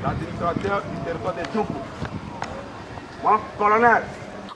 l'administrateur du territoire de Djougou. Moi, colonel.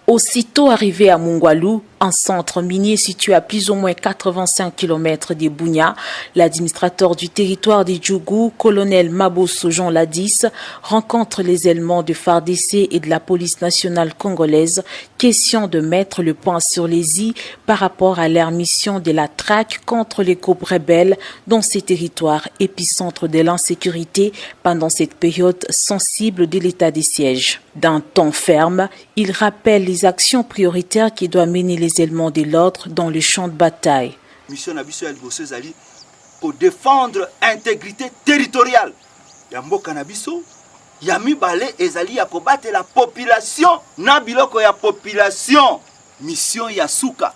Aussitôt arrivé à Mungwalu, un centre minier situé à plus ou moins 85 km de Bunia, l'administrateur du territoire de Djougou, colonel Mabosso Jean Ladis, rencontre les éléments de FARDC et de la police nationale congolaise, question de mettre le point sur les i par rapport à leur mission de la traque contre les groupes rebelles dans ces territoires épicentres de l'insécurité pendant cette période sensible de l'état de siège. D'un ton ferme, il rappelle les actions prioritaires qui doivent mener les éléments de l'ordre dans le champ de bataille. Mission pour défendre l'intégrité territoriale. Yamboka nabiso, yami balé ezali ya kobattre la population, na biloko ya population. Mission yasuka.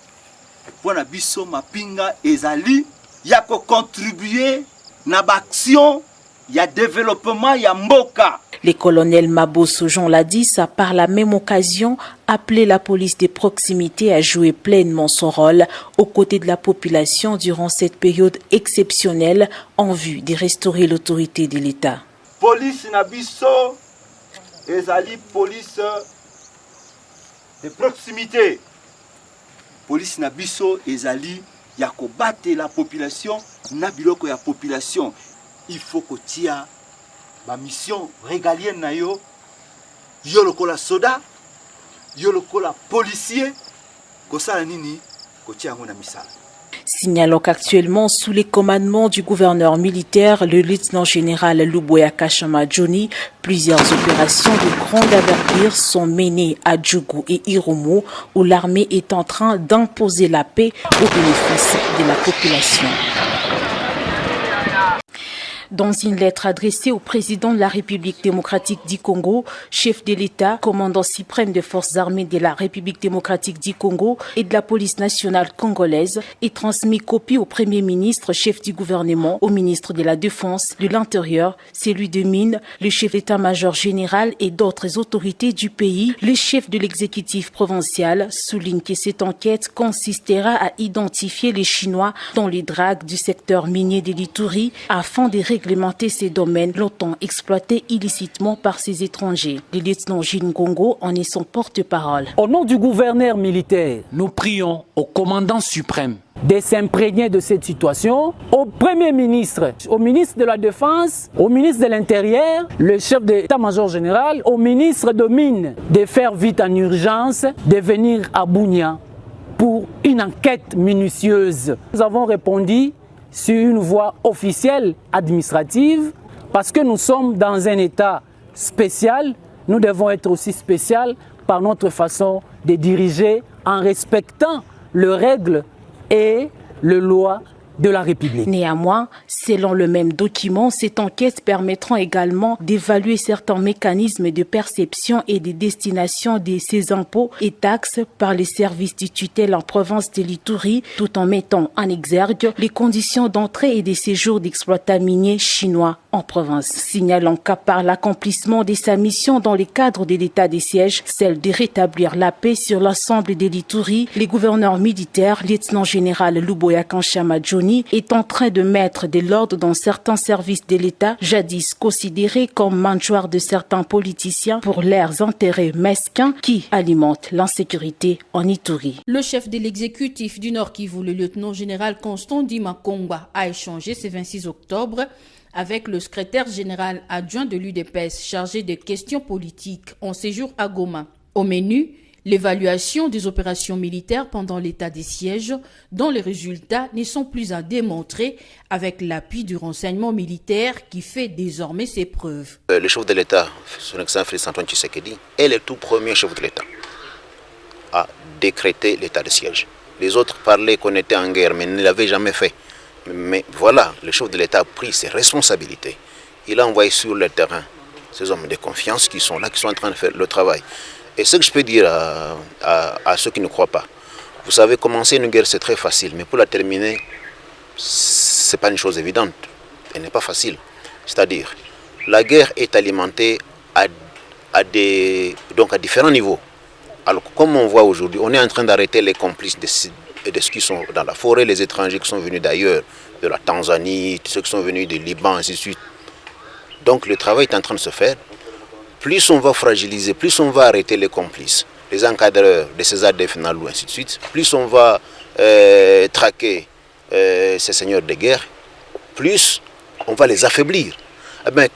Pour nabiso mapinga ezali ya ko contribuer na action ya développement ya mboka. Le colonel Mabosso Jean Ladis a par la même occasion appelé la police de proximité à jouer pleinement son rôle aux côtés de la population durant cette période exceptionnelle en vue de restaurer l'autorité de l'État. Police nabiso ezali police de proximité. Police nabiso ezali ya ko battre la population na biloko ya population. Il faut que tia ma mission régalienne na yo lokola soda, yo lokola policier, ko sala nini ko tia ngona misala. Signalons qu'actuellement, sous les commandements du gouverneur militaire, le lieutenant-général Luboya Kashama Johnny, plusieurs opérations de grande envergure sont menées à Djougou et Irumu, où l'armée est en train d'imposer la paix au bénéfice de la population. Dans une lettre adressée au président de la République démocratique du Congo, chef de l'État, commandant suprême des forces armées de la République démocratique du Congo et de la police nationale congolaise, et transmis copie au Premier ministre, chef du gouvernement, au ministre de la Défense, de l'Intérieur, celui de Mines, le chef d'état-major général et d'autres autorités du pays, le chef de l'exécutif provincial souligne que cette enquête consistera à identifier les Chinois dans les dragues du secteur minier de l'Ituri afin de réglementer ces domaines longtemps exploités illicitement par ces étrangers. Le lieutenant Gilles Ngongo en est son porte-parole. Au nom du gouverneur militaire, nous prions au commandant suprême de s'imprégner de cette situation, au Premier ministre, au ministre de la Défense, au ministre de l'Intérieur, le chef d'état-major général, au ministre de Mines, de faire vite en urgence, de venir à Bunia pour une enquête minutieuse. Nous avons répondu sur une voie officielle administrative parce que nous sommes dans un état spécial, nous devons être aussi spécial par notre façon de diriger en respectant les règles et les lois de la République. Néanmoins, selon le même document, cette enquête permettra également d'évaluer certains mécanismes de perception et de destination de ces impôts et taxes par les services du tutelle en province de l'Ituri, tout en mettant en exergue les conditions d'entrée et de séjour d'exploitants miniers chinois en province. Signalant qu'à part l'accomplissement de sa mission dans le cadre de l'état de siège, celle de rétablir la paix sur l'ensemble de l'Ituri, les gouverneurs militaires, lieutenant-général Luboya Kanshama Johnny, est en train de mettre de l'ordre dans certains services de l'État, jadis considérés comme mangeoires de certains politiciens pour leurs intérêts mesquins qui alimentent l'insécurité en Ituri. Le chef de l'exécutif du Nord Kivu, le lieutenant-général Constant Dima Kongwa, a échangé ce 26 octobre avec le secrétaire général adjoint de l'UDPS chargé des questions politiques en séjour à Goma. Au menu, l'évaluation des opérations militaires pendant l'état des sièges, dont les résultats ne sont plus à démontrer avec l'appui du renseignement militaire qui fait désormais ses preuves. Le chef de l'État, son excellence Félix Antoine Tshisekedi, est le tout premier chef de l'État à décréter l'état de siège. Les autres parlaient qu'on était en guerre, mais ne l'avaient jamais fait. Mais voilà, le chef de l'État a pris ses responsabilités. Il a envoyé sur le terrain ces hommes de confiance qui sont là, qui sont en train de faire le travail. Et ce que je peux dire à ceux qui ne croient pas, vous savez, commencer une guerre c'est très facile, mais pour la terminer, ce n'est pas une chose évidente. Elle n'est pas facile. C'est-à-dire, la guerre est alimentée à différents niveaux. Alors, comme on voit aujourd'hui, on est en train d'arrêter les complices de ceux qui sont dans la forêt, les étrangers qui sont venus d'ailleurs, de la Tanzanie, ceux qui sont venus du Liban, ainsi de suite. Donc le travail est en train de se faire. Plus on va fragiliser, plus on va arrêter les complices, les encadreurs de ces ADF Nalou, ainsi de suite, plus on va traquer ces seigneurs de guerre, plus on va les affaiblir. Eh bien,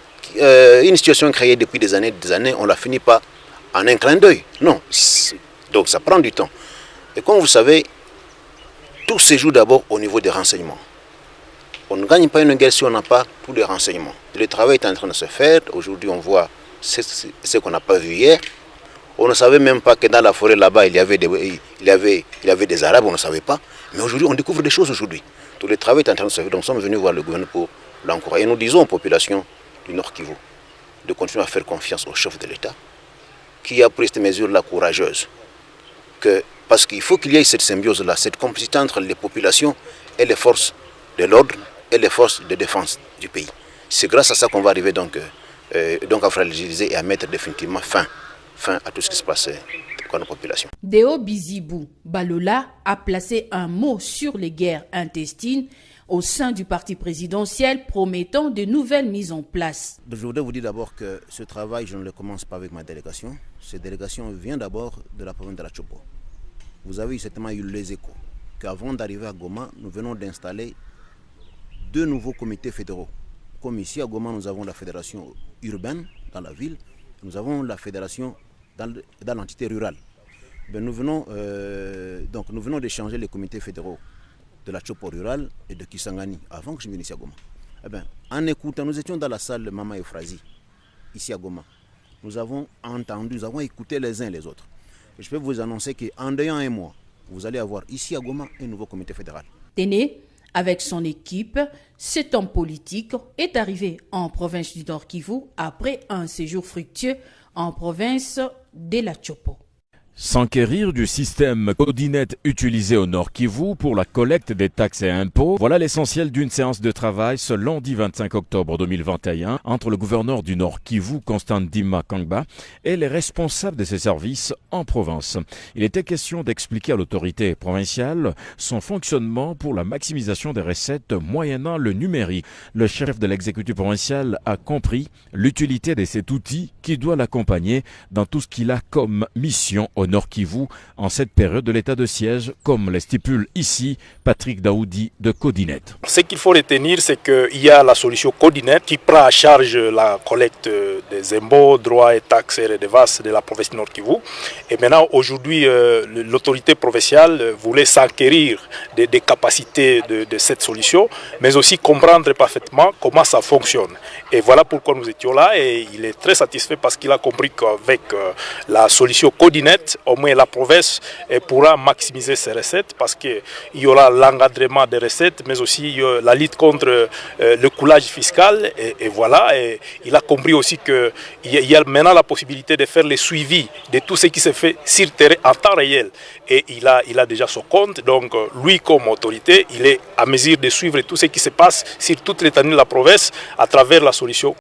une situation créée depuis des années, on la finit pas en un clin d'œil. Non, donc ça prend du temps. Et comme vous savez, tout se joue d'abord au niveau des renseignements. On ne gagne pas une guerre si on n'a pas tous les renseignements. Le travail est en train de se faire. Aujourd'hui, on voit ce qu'on n'a pas vu hier. On ne savait même pas que dans la forêt là-bas, il y avait des Arabes, on ne savait pas. Mais aujourd'hui, on découvre des choses aujourd'hui. Tout le travail est en train de se faire. Donc, nous sommes venus voir le gouvernement pour l'encourager. Et nous disons aux populations du Nord Kivu de continuer à faire confiance au chef de l'État qui a pris cette mesure-là courageuse. Parce qu'il faut qu'il y ait cette symbiose-là, cette complicité entre les populations et les forces de l'ordre et les forces de défense du pays. C'est grâce à ça qu'on va arriver donc à fragiliser et à mettre définitivement fin à tout ce qui se passe dans nos populations. Deo Bizibou Balola a placé un mot sur les guerres intestines au sein du parti présidentiel, promettant de nouvelles mises en place. Je voudrais vous dire d'abord que ce travail, je ne le commence pas avec ma délégation. Cette délégation vient d'abord de la province de la Chopo. Vous avez certainement eu les échos qu'avant d'arriver à Goma, nous venons d'installer 2 nouveaux comités fédéraux. Comme ici à Goma, nous avons la fédération urbaine dans la ville, nous avons la fédération dans l'entité rurale. Nous venons d'échanger les comités fédéraux de la Chopo rurale et de Kisangani avant que je vienne ici à Goma. En écoutant, nous étions dans la salle de Mama Euphrasie, ici à Goma. Nous avons entendu, nous avons écouté les uns les autres. Et je peux vous annoncer qu'en un mois, vous allez avoir ici à Goma un nouveau comité fédéral. Téné, avec son équipe, cet homme politique est arrivé en province du Nord Kivu après un séjour fructueux en province de la Chopo. S'enquérir du système Codinet utilisé au Nord Kivu pour la collecte des taxes et impôts, voilà l'essentiel d'une séance de travail ce lundi 25 octobre 2021 entre le gouverneur du Nord Kivu, Constant Ndima Kangba, et les responsables de ses services en province. Il était question d'expliquer à l'autorité provinciale son fonctionnement pour la maximisation des recettes moyennant le numérique. Le chef de l'exécutif provincial a compris l'utilité de cet outil qui doit l'accompagner dans tout ce qu'il a comme mission au Nord Kivu en cette période de l'état de siège, comme le stipule ici Patrick Daoudi de Codinet. Ce qu'il faut retenir, c'est qu'il y a la solution Codinet qui prend à charge la collecte des impôts, droits et taxes et redevances de la province du Nord Kivu. Et maintenant, aujourd'hui, l'autorité provinciale voulait s'enquérir des capacités de cette solution, mais aussi comprendre parfaitement comment ça fonctionne. Et voilà pourquoi nous étions là, et il est très satisfait parce qu'il a compris qu'avec la solution Codinet, au moins la province pourra maximiser ses recettes parce qu'il y aura l'encadrement des recettes, mais aussi la lutte contre le coulage fiscal. Et voilà, et il a compris aussi qu'il y a maintenant la possibilité de faire le suivi de tout ce qui se fait sur terrain en temps réel. Et il a déjà son compte, donc lui comme autorité, il est à mesure de suivre tout ce qui se passe sur toute l'étendue de la province à travers la solution